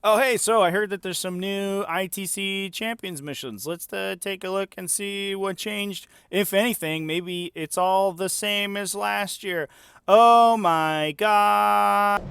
Oh, hey, so I heard that there's some new ITC Champions missions. Let's take a look and see what changed. If anything, maybe it's all the same as last year. Oh my god.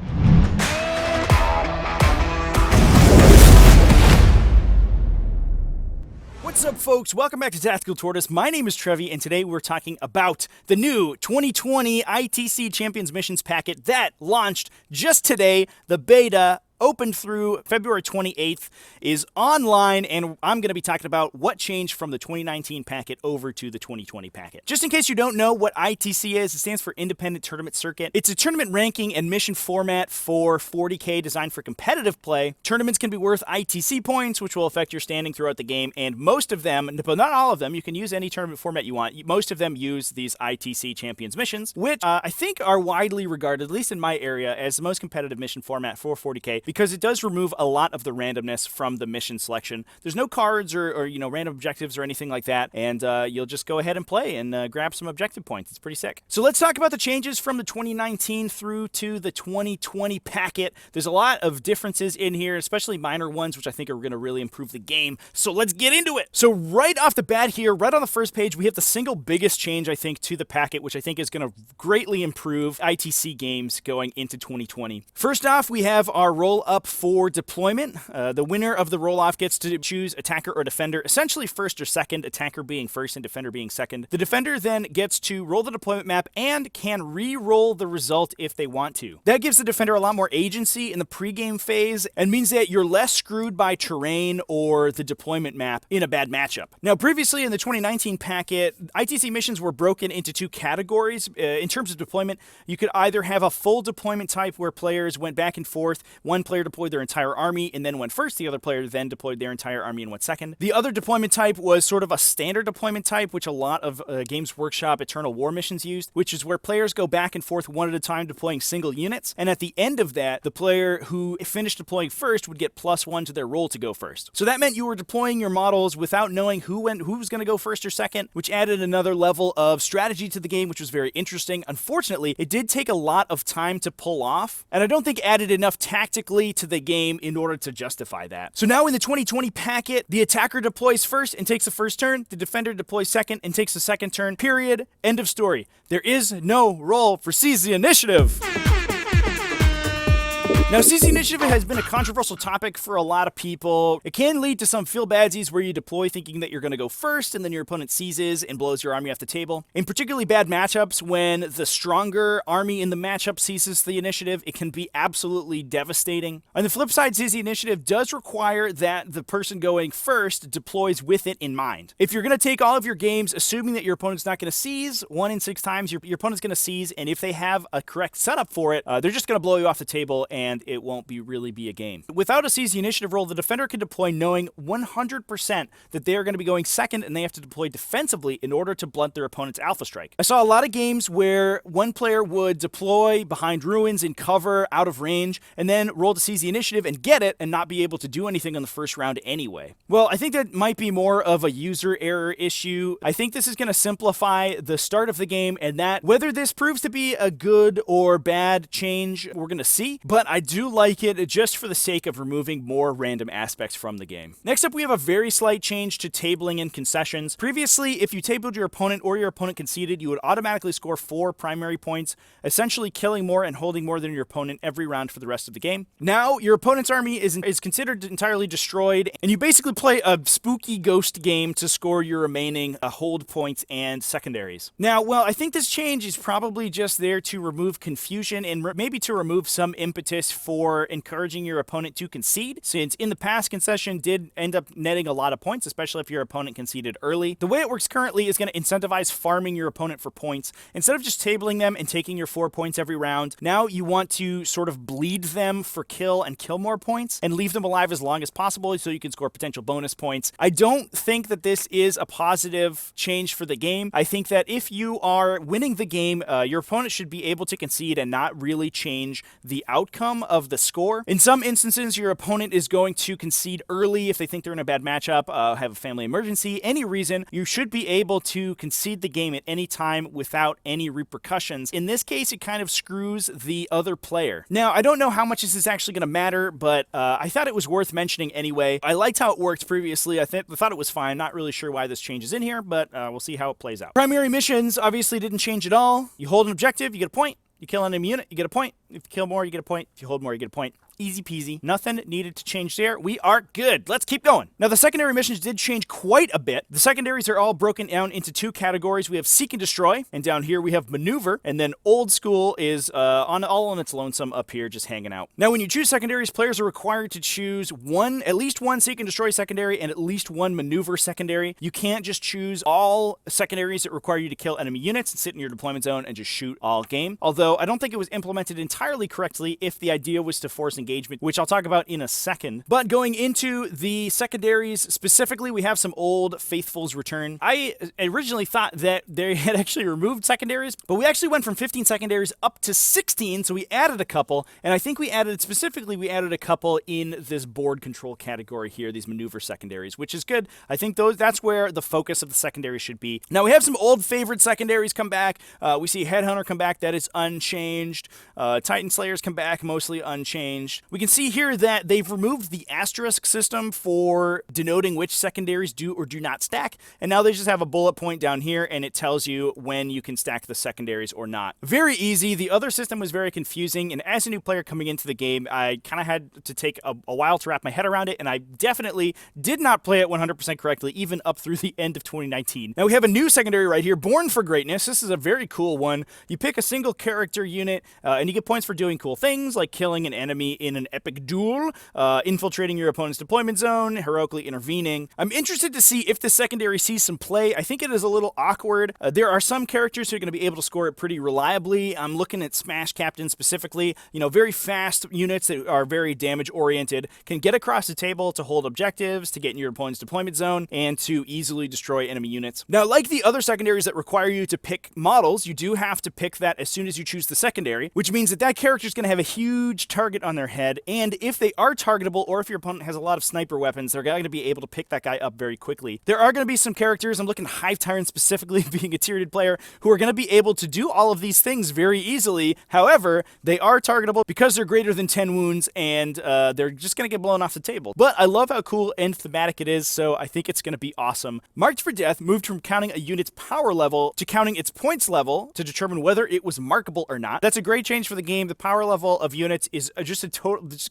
What's up, folks? Welcome back to Tactical Tortoise. My name is Trevi, and today we're talking about the new 2020 ITC Champions Missions packet that launched just today. The beta opened through February 28th, is online, and I'm going to be talking about what changed from the 2019 packet over to the 2020 packet. Just in case you don't know what ITC is, it stands for Independent Tournament Circuit. It's a tournament ranking and mission format for 40K designed for competitive play. Tournaments can be worth ITC points, which will affect your standing throughout the game, and most of them, but not all of them, you can use any tournament format you want. Most of them use these ITC Champions missions, which I think are widely regarded, at least in my area, as the most competitive mission format for 40K, because it does remove a lot of the randomness from the mission selection. There's no cards or random objectives or anything like that, and you'll just go ahead and play and grab some objective points. It's pretty sick. So let's talk about the changes from the 2019 through to the 2020 packet. There's a lot of differences in here, especially minor ones, which I think are going to really improve the game. So let's get into it. So right off the bat here, right on the first page, we have the single biggest change, I think, to the packet, which I think is going to greatly improve ITC games going into 2020. First off, we have our roll-up for deployment. The winner of the roll-off gets to choose attacker or defender, essentially first or second, attacker being first and defender being second. The defender then gets to roll the deployment map and can re-roll the result if they want to. That gives the defender a lot more agency in the pregame phase and means that you're less screwed by terrain or the deployment map in a bad matchup. Now, previously in the 2019 packet, ITC missions were broken into two categories. In terms of deployment, you could either have a full deployment type where players went back and forth. One player deployed their entire army and then went first. The other player then deployed their entire army and went second. The other deployment type was sort of a standard deployment type, which a lot of Games Workshop Eternal War missions used, which is where players go back and forth one at a time deploying single units. And at the end of that, the player who finished deploying first would get +1 to their roll to go first. So that meant you were deploying your models without knowing who was going to go first or second, which added another level of strategy to the game, which was very interesting. Unfortunately, it did take a lot of time to pull off, and I don't think added enough tactically to the game in order to justify that. So now in the 2020 packet, the attacker deploys first and takes the first turn, the defender deploys second and takes the second turn, period, end of story. There is no role for seize the initiative. Now, seize the initiative has been a controversial topic for a lot of people. It can lead to some feel-badsies where you deploy thinking that you're going to go first and then your opponent seizes and blows your army off the table. In particularly bad matchups, when the stronger army in the matchup seizes the initiative, it can be absolutely devastating. On the flip side, seize the initiative does require that the person going first deploys with it in mind. If you're going to take all of your games assuming that your opponent's not going to seize, 1 in 6 times your opponent's going to seize, and if they have a correct setup for it, they're just going to blow you off the table and it won't really be a game. Without a seize the initiative roll, the defender can deploy knowing 100% that they are going to be going second and they have to deploy defensively in order to blunt their opponent's alpha strike. I saw a lot of games where one player would deploy behind ruins in cover, out of range, and then roll to seize the initiative and get it and not be able to do anything on the first round anyway. Well, I think that might be more of a user error issue. I think this is going to simplify the start of the game, and that whether this proves to be a good or bad change, we're going to see, but I do like it just for the sake of removing more random aspects from the game. Next up, we have a very slight change to tabling and concessions. Previously, if you tabled your opponent or your opponent conceded, you would automatically score 4 primary points, essentially killing more and holding more than your opponent every round for the rest of the game. Now, your opponent's army is considered entirely destroyed, and you basically play a spooky ghost game to score your remaining hold points and secondaries. Now, well, I think this change is probably just there to remove confusion and maybe to remove some impetus for encouraging your opponent to concede, since in the past, concession did end up netting a lot of points, especially if your opponent conceded early. The way it works currently is going to incentivize farming your opponent for points. Instead of just tabling them and taking your 4 points every round, now you want to sort of bleed them for kill and kill more points and leave them alive as long as possible so you can score potential bonus points. I don't think that this is a positive change for the game. I think that if you are winning the game, your opponent should be able to concede and not really change the outcome outcome of the score. In some instances, your opponent is going to concede early if they think they're in a bad matchup, have a family emergency, any reason. You should be able to concede the game at any time without any repercussions. In this case, it kind of screws the other player. Now, I don't know how much this is actually going to matter, but I thought it was worth mentioning anyway. I liked how it worked previously. I thought it was fine. Not really sure why this changes in here, but we'll see how it plays out. Primary missions obviously didn't change at all. You hold an objective, you get a point. You kill an enemy unit, you get a point. If you kill more, you get a point. If you hold more, you get a point. Easy peasy. Nothing needed to change there. We are good. Let's keep going. Now, the secondary missions did change quite a bit. The secondaries are all broken down into two categories. We have Seek and Destroy, and down here we have Maneuver, and then Old School is all on its lonesome up here, just hanging out. Now, when you choose secondaries, players are required to choose at least one Seek and Destroy secondary and at least one Maneuver secondary. You can't just choose all secondaries that require you to kill enemy units and sit in your deployment zone and just shoot all game. Although, I don't think it was implemented entirely correctly if the idea was to force engagement, which I'll talk about in a second. But going into the secondaries specifically, we have some old Faithfuls return. I originally thought that they had actually removed secondaries, but we actually went from 15 secondaries up to 16, so we added a couple, and I think we added a couple in this board control category here, these maneuver secondaries, which is good. I think that's where the focus of the secondary should be. Now, we have some old favorite secondaries come back. We see Headhunter come back. That is unchanged. Titan Slayers come back, mostly unchanged. We can see here that they've removed the asterisk system for denoting which secondaries do or do not stack, and now they just have a bullet point down here, and it tells you when you can stack the secondaries or not. Very easy. The other system was very confusing, and as a new player coming into the game, I kind of had to take a while to wrap my head around it, and I definitely did not play it 100% correctly, even up through the end of 2019. Now, we have a new secondary right here, Born for Greatness. This is a very cool one. You pick a single character unit, and you get points for doing cool things, like killing an enemy in an epic duel, infiltrating your opponent's deployment zone, heroically intervening. I'm interested to see if the secondary sees some play. I think it is a little awkward. There are some characters who are going to be able to score it pretty reliably. I'm looking at Smash Captain specifically. Very fast units that are very damage-oriented can get across the table to hold objectives, to get in your opponent's deployment zone, and to easily destroy enemy units. Now, like the other secondaries that require you to pick models, you do have to pick that as soon as you choose the secondary, which means that character is going to have a huge target on their head, and if they are targetable, or if your opponent has a lot of sniper weapons, they're going to be able to pick that guy up very quickly. There are going to be some characters, I'm looking at Hive Tyrant specifically, being a tiered player, who are going to be able to do all of these things very easily. However, they are targetable because they're greater than 10 wounds, and they're just going to get blown off the table. But I love how cool and thematic it is, so I think it's going to be awesome. Marked for Death moved from counting a unit's power level to counting its points level to determine whether it was markable or not. That's a great change for the game. The power level of units is just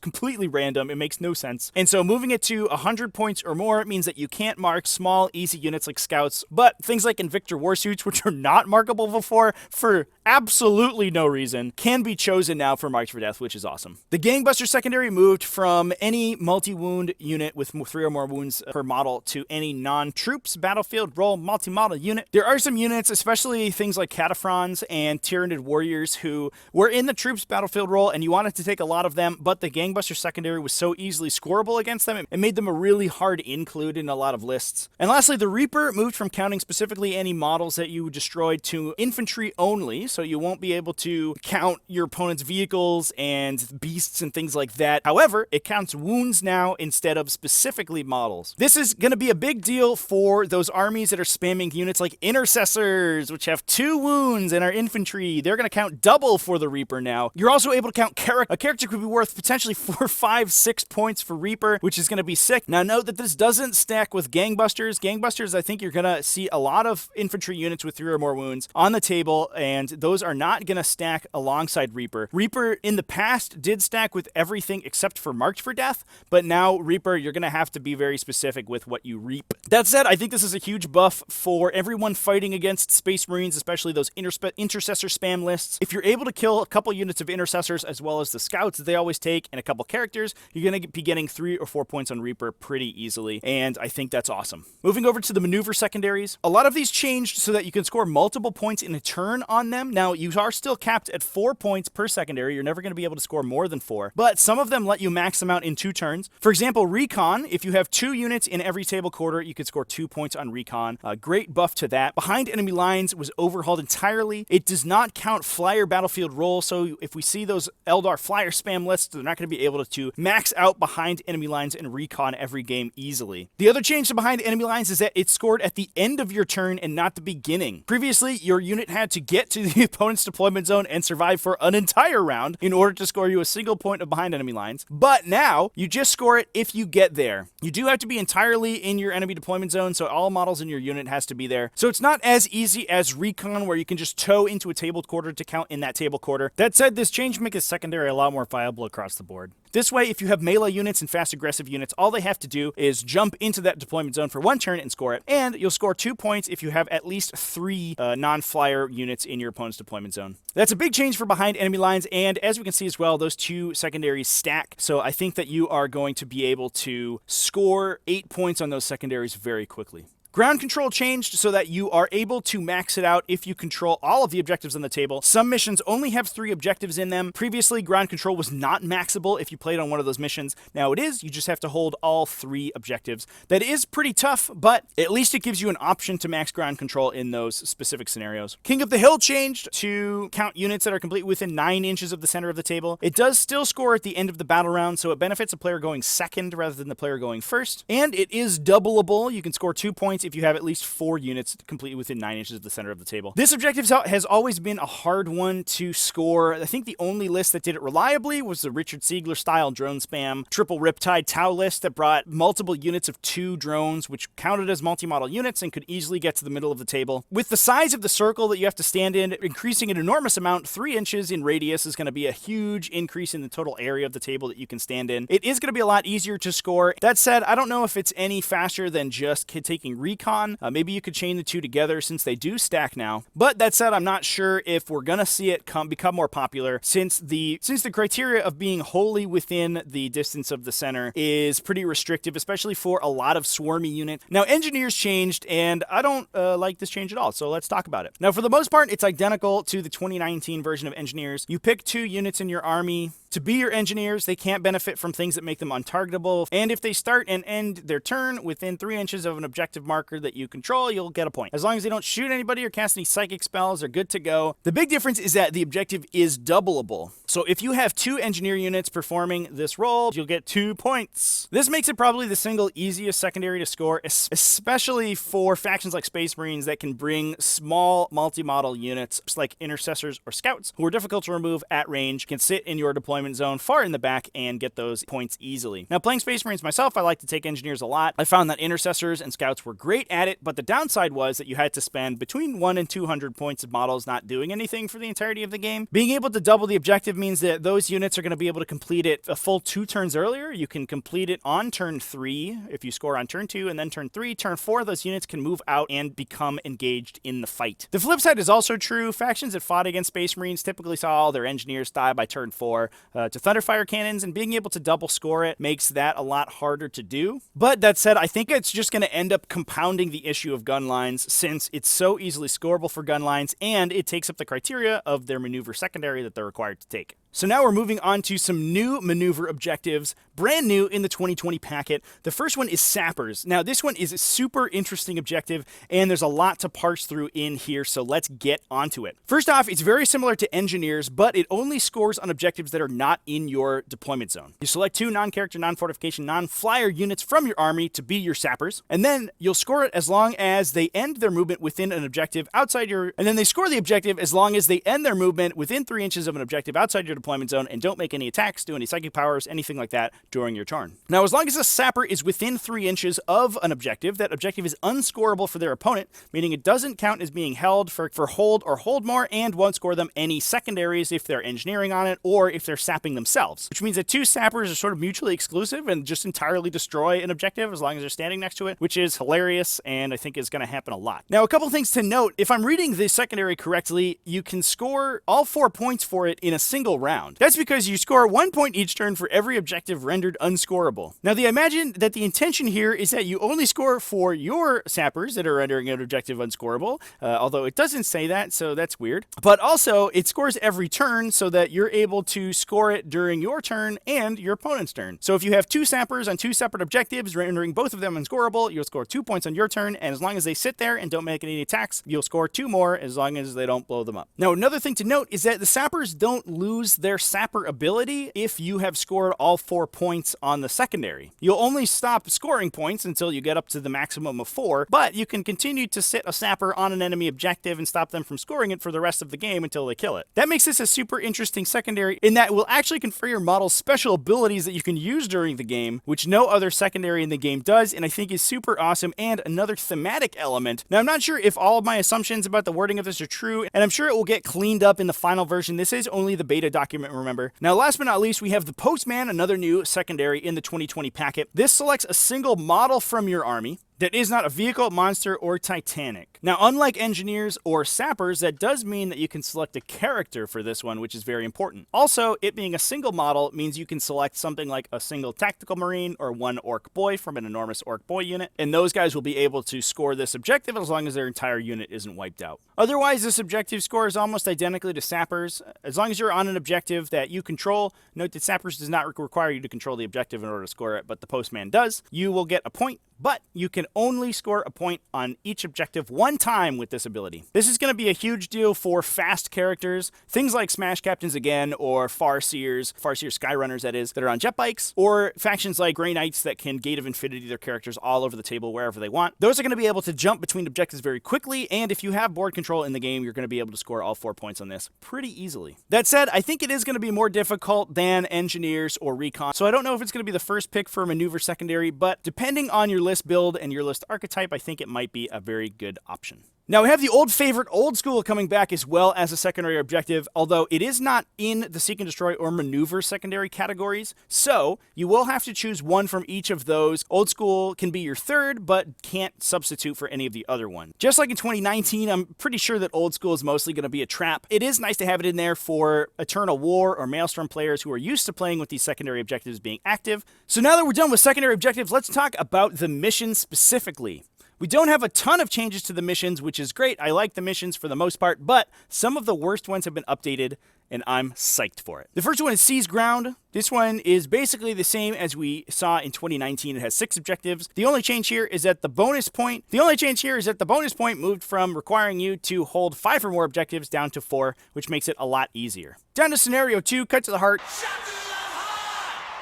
completely random. It makes no sense. And so moving it to 100 points or more means that you can't mark small, easy units like scouts, but things like Invictor Warsuits, which are not markable before for absolutely no reason, can be chosen now for Marked for Death, which is awesome. The Gangbuster secondary moved from any multi-wound unit with 3 or more wounds per model to any non-troops battlefield role multi-model unit. There are some units, especially things like Cataphrons and Tyrannid Warriors, who were in the troops battlefield role, and you wanted to take a lot of them, but the Gangbuster secondary was so easily scoreable against them, it made them a really hard include in a lot of lists. And lastly, the Reaper moved from counting specifically any models that you destroyed to infantry only, so you won't be able to count your opponent's vehicles and beasts and things like that. However, it counts wounds now instead of specifically models. This is going to be a big deal for those armies that are spamming units like Intercessors, which have 2 wounds and are infantry. They're going to count double for the Reaper now. You're also able to count character. A character could be worth potentially 4, 5, 6 points for Reaper, which is going to be sick. Now, note that this doesn't stack with Gangbusters. Gangbusters, I think you're going to see a lot of infantry units with 3 or more wounds on the table, and those are not going to stack alongside Reaper. Reaper, in the past, did stack with everything except for Marked for Death, but now Reaper, you're going to have to be very specific with what you reap. That said, I think this is a huge buff for everyone fighting against Space Marines, especially those Intercessor spam lists. If you're able to kill a couple units of Intercessors as well as the Scouts that they always take and a couple characters, you're going to be getting 3 or 4 points on Reaper pretty easily, and I think that's awesome. Moving over to the maneuver secondaries, a lot of these changed so that you can score multiple points in a turn on them. Now, you are still capped at 4 points per secondary. You're never going to be able to score more than 4, but some of them let you max them out in 2 turns. For example, Recon, if you have 2 units in every table quarter, you could score 2 points on Recon. A great buff to that. Behind enemy lines was overhauled entirely. It does not count flyer battlefield roll, so if we see those Eldar flyer spam lists, best, so they're not going to be able to max out behind enemy lines and recon every game easily. The other change to behind enemy lines is that it's scored at the end of your turn and not the beginning. Previously, your unit had to get to the opponent's deployment zone and survive for an entire round in order to score you a single point of behind enemy lines, but now you just score it if you get there. You do have to be entirely in your enemy deployment zone, so all models in your unit has to be there. So it's not as easy as recon, where you can just tow into a tabled quarter to count in that table quarter. That said, this change makes a secondary a lot more viable across the board. This way, if you have melee units and fast aggressive units, all they have to do is jump into that deployment zone for one turn and score it, and you'll score 2 points if you have at least 3 non-flyer units in your opponent's deployment zone. That's a big change for behind enemy lines, and as we can see as well, those 2 secondaries stack, so I think that you are going to be able to score 8 points on those secondaries very quickly. Ground control changed so that you are able to max it out if you control all of the objectives on the table. Some missions only have 3 objectives in them. Previously, ground control was not maxable if you played on one of those missions. Now it is, you just have to hold all 3 objectives. That is pretty tough, but at least it gives you an option to max ground control in those specific scenarios. King of the Hill changed to count units that are completely within 9 inches of the center of the table. It does still score at the end of the battle round, so it benefits a player going second rather than the player going first. And it is doubleable. You can score 2 points if you have at least 4 units completely within 9 inches of the center of the table. This objective has always been a hard one to score. I think the only list that did it reliably was the Richard Siegler style drone spam triple Riptide Tau list that brought multiple units of 2 drones, which counted as multi-model units and could easily get to the middle of the table. With the size of the circle that you have to stand in increasing an enormous amount, 3 inches in radius is going to be a huge increase in the total area of the table that you can stand in. It is going to be a lot easier to score. That said, I don't know if it's any faster than just taking recon. Maybe you could chain the 2 together since they do stack now. But that said, I'm not sure if we're going to see it become more popular since the criteria of being wholly within the distance of the center is pretty restrictive, especially for a lot of swarmy units. Now, engineers changed, and I don't like this change at all, so let's talk about it. Now, for the most part, it's identical to the 2019 version of engineers. You pick 2 units in your army to be your engineers. They can't benefit from things that make them untargetable, and if they start and end their turn within 3 inches of an objective marker that you control, you'll get a point. As long as they don't shoot anybody or cast any psychic spells, they're good to go. The big difference is that the objective is doubleable. So if you have 2 engineer units performing this role, you'll get 2 points. This makes it probably the single easiest secondary to score, especially for factions like Space Marines that can bring small multi-model units like intercessors or scouts who are difficult to remove at range, can sit in your deployment zone far in the back and get those points easily. Now, playing Space Marines myself, I like to take engineers a lot. I found that intercessors and scouts were great at it, but the downside was that you had to spend between 100 and 200 points of models not doing anything for the entirety of the game. Being able to double the objective means that those units are going to be able to complete it a full 2 turns earlier. You can complete it on turn 3 if you score on turn 2, and then turn 3. Turn 4, those units can move out and become engaged in the fight. The flip side is also true. Factions that fought against Space Marines typically saw all their engineers die by turn 4 to Thunderfire cannons, and being able to double score it makes that a lot harder to do. But that said, I think it's just going to end up compounding the issue of gun lines since it's so easily scoreable for gun lines, and it takes up the criteria of their maneuver secondary that they're required to take. So now we're moving on to some new maneuver objectives, brand new in the 2020 packet. The first one is Sappers. Now, this one is a super interesting objective, and there's a lot to parse through in here, so let's get onto it. First off, it's very similar to Engineers, but it only scores on objectives that are not in your deployment zone. You select 2 non-character, non-fortification, non-flyer units from your army to be your Sappers, and then you'll score it as long as they end their movement within an objective outside your... And then they score the objective as long as they end their movement within 3 inches of an objective outside your deployment zone and don't make any attacks, do any psychic powers, anything like that during your turn. Now, as long as a sapper is within 3 inches of an objective, that objective is unscorable for their opponent, meaning it doesn't count as being held for hold or hold more, and won't score them any secondaries if they're engineering on it or if they're sapping themselves, which means that 2 sappers are sort of mutually exclusive and just entirely destroy an objective as long as they're standing next to it, which is hilarious and I think is going to happen a lot. Now, a couple things to note. If I'm reading the secondary correctly, you can score all 4 points for it in a single round. That's because you score 1 point each turn for every objective rendered unscorable. Now, I imagine that the intention here is that you only score for your sappers that are rendering an objective unscorable, although it doesn't say that, so that's weird. But also, it scores every turn so that you're able to score it during your turn and your opponent's turn. So if you have 2 sappers on 2 separate objectives, rendering both of them unscorable, you'll score 2 points on your turn, and as long as they sit there and don't make any attacks, you'll score 2 more as long as they don't blow them up. Now, another thing to note is that the sappers don't lose their sapper ability if you have scored all 4 points on the secondary. You'll only stop scoring points until you get up to the maximum of 4, but you can continue to sit a sapper on an enemy objective and stop them from scoring it for the rest of the game until they kill it. That makes this a super interesting secondary in that it will actually confer your models special abilities that you can use during the game, which no other secondary in the game does, and I think is super awesome and another thematic element. Now, I'm not sure if all of my assumptions about the wording of this are true, and I'm sure it will get cleaned up in the final version. This is only the beta document, remember. Now, last but not least, we have the Postman, another new secondary in the 2020 packet. This selects a single model from your army that is not a vehicle, monster, or Titanic. Now, unlike engineers or sappers, that does mean that you can select a character for this one, which is very important. Also, it being a single model means you can select something like a single tactical marine or one orc boy from an enormous orc boy unit, and those guys will be able to score this objective as long as their entire unit isn't wiped out. Otherwise, this objective score is almost identically to sappers. As long as you're on an objective that you control, note that sappers does not require you to control the objective in order to score it, but the Postman does. You will get a point, but you can only score a point on each objective one time with this ability. This is going to be a huge deal for fast characters, things like Smash Captains again, or Farseer Skyrunners that is, that are on jet bikes, or factions like Grey Knights that can Gate of Infinity their characters all over the table wherever they want. Those are going to be able to jump between objectives very quickly, and if you have board control in the game, you're going to be able to score all 4 points on this pretty easily. That said, I think it is going to be more difficult than Engineers or Recon, so I don't know if it's going to be the first pick for Maneuver Secondary, but depending on your list build and your list archetype, I think it might be a very good option. Now, we have the old favorite Old School coming back as well as a secondary objective, although it is not in the Seek and Destroy or Maneuver secondary categories, so you will have to choose one from each of those. Old School can be your third, but can't substitute for any of the other ones. Just like in 2019, I'm pretty sure that Old School is mostly going to be a trap. It is nice to have it in there for Eternal War or Maelstrom players who are used to playing with these secondary objectives being active. So now that we're done with secondary objectives, let's talk about the missions specifically. We don't have a ton of changes to the missions, which is great. I like the missions for the most part, but some of the worst ones have been updated, and I'm psyched for it. The first one is Seize Ground. This one is basically the same as we saw in 2019. It has 6 objectives. The only change here is that the bonus point moved from requiring you to hold 5 or more objectives down to 4, which makes it a lot easier. Down to Scenario 2, Cut to the Heart.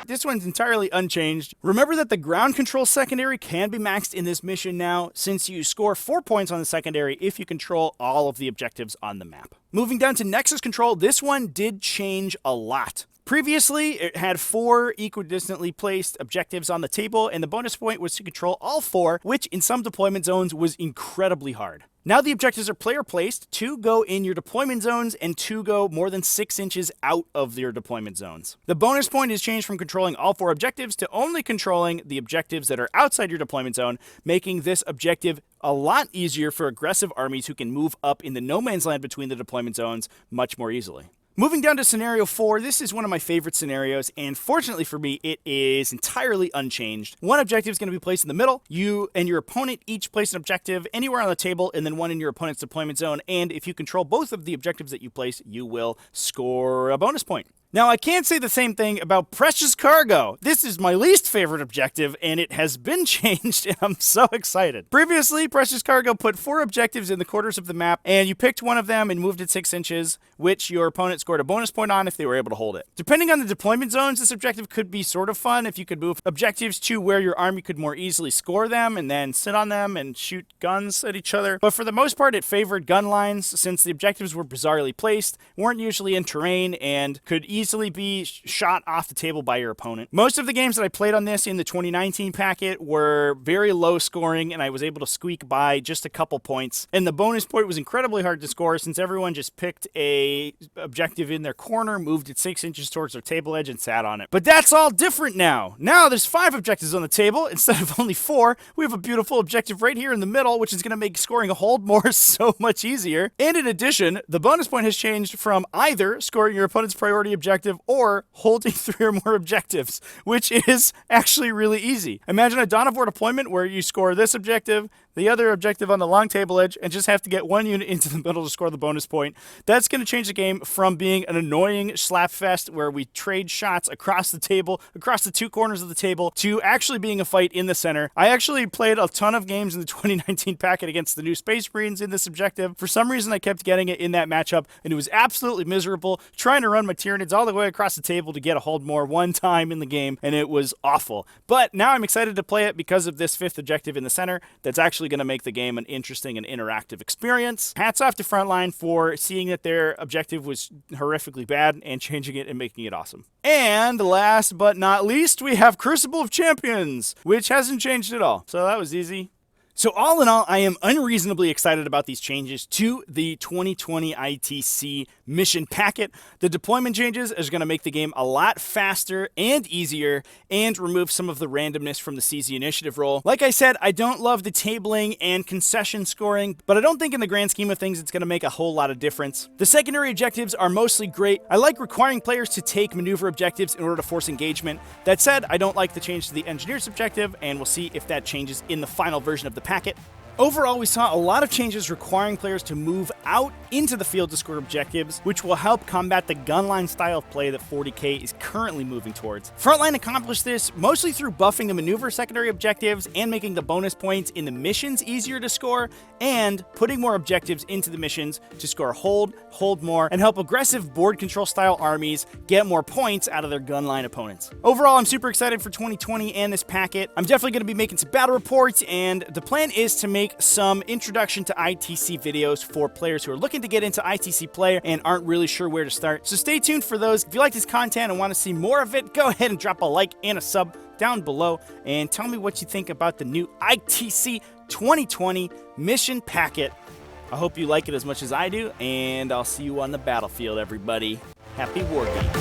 This one's entirely unchanged. Remember that the ground control secondary can be maxed in this mission now, since you score 4 points on the secondary if you control all of the objectives on the map. Moving down to Nexus Control, this one did change a lot. Previously, it had 4 equidistantly placed objectives on the table, and the bonus point was to control all 4, which in some deployment zones was incredibly hard. Now the objectives are player placed, 2 go in your deployment zones, and 2 go more than 6 inches out of your deployment zones. The bonus point is changed from controlling all 4 objectives to only controlling the objectives that are outside your deployment zone, making this objective a lot easier for aggressive armies who can move up in the no man's land between the deployment zones much more easily. Moving down to Scenario 4, this is one of my favorite scenarios, and fortunately for me, it is entirely unchanged. One objective is going to be placed in the middle. You and your opponent each place an objective anywhere on the table, and then one in your opponent's deployment zone, and if you control both of the objectives that you place, you will score a bonus point. Now, I can't say the same thing about Precious Cargo. This is my least favorite objective, and it has been changed, and I'm so excited. Previously, Precious Cargo put 4 objectives in the corners of the map, and you picked one of them and moved it 6 inches, which your opponent scored a bonus point on if they were able to hold it. Depending on the deployment zones, this objective could be sort of fun if you could move objectives to where your army could more easily score them and then sit on them and shoot guns at each other. But for the most part, it favored gun lines since the objectives were bizarrely placed, weren't usually in terrain, and could easily be shot off the table by your opponent. Most of the games that I played on this in the 2019 packet were very low scoring, and I was able to squeak by just a couple points. And the bonus point was incredibly hard to score since everyone just picked a objective in their corner, moved it 6 inches towards their table edge, and sat on it. But that's all different now. Now there's 5 objectives on the table instead of only 4. We have a beautiful objective right here in the middle, which is going to make scoring a hold more so much easier. And in addition, the bonus point has changed from either scoring your opponent's priority objective or holding 3 or more objectives, which is actually really easy. Imagine a Dawn of War deployment where you score this objective, the other objective on the long table edge and just have to get one unit into the middle to score the bonus point. That's going to change the game from being an annoying slap fest where we trade shots across the table, across the two corners of the table, to actually being a fight in the center. I actually played a ton of games in the 2019 packet against the new Space Marines in this objective. For some reason, I kept getting it in that matchup, and it was absolutely miserable trying to run my Tyranids all the way across the table to get a hold more one time in the game, and it was awful. But now I'm excited to play it because of this fifth objective in the center that's actually going to make the game an interesting and interactive experience. Hats off to Frontline for seeing that their objective was horrifically bad and changing it and making it awesome. And last but not least, we have Crucible of Champions, which hasn't changed at all. So that was easy. So all in all, I am unreasonably excited about these changes to the 2020 ITC mission packet. The deployment changes is going to make the game a lot faster and easier and remove some of the randomness from the CZ initiative role. Like I said, I don't love the tabling and concession scoring, but I don't think in the grand scheme of things it's going to make a whole lot of difference. The secondary objectives are mostly great. I like requiring players to take maneuver objectives in order to force engagement. That said, I don't like the change to the engineer's objective, and we'll see if that changes in the final version of the packet. Overall, we saw a lot of changes requiring players to move out into the field to score objectives, which will help combat the gunline style of play that 40k is currently moving towards. Frontline accomplished this mostly through buffing the maneuver secondary objectives and making the bonus points in the missions easier to score, and putting more objectives into the missions to score hold more, and help aggressive board control style armies get more points out of their gunline opponents. Overall, I'm super excited for 2020 and this packet. I'm definitely going to be making some battle reports, and the plan is to make some introduction to ITC videos for players who are looking to get into ITC play and aren't really sure where to start. So stay tuned for those. If you like this content and want to see more of it, go ahead and drop a like and a sub down below and tell me what you think about the new ITC 2020 mission packet. I hope you like it as much as I do, and I'll see you on the battlefield, everybody. Happy wargaming.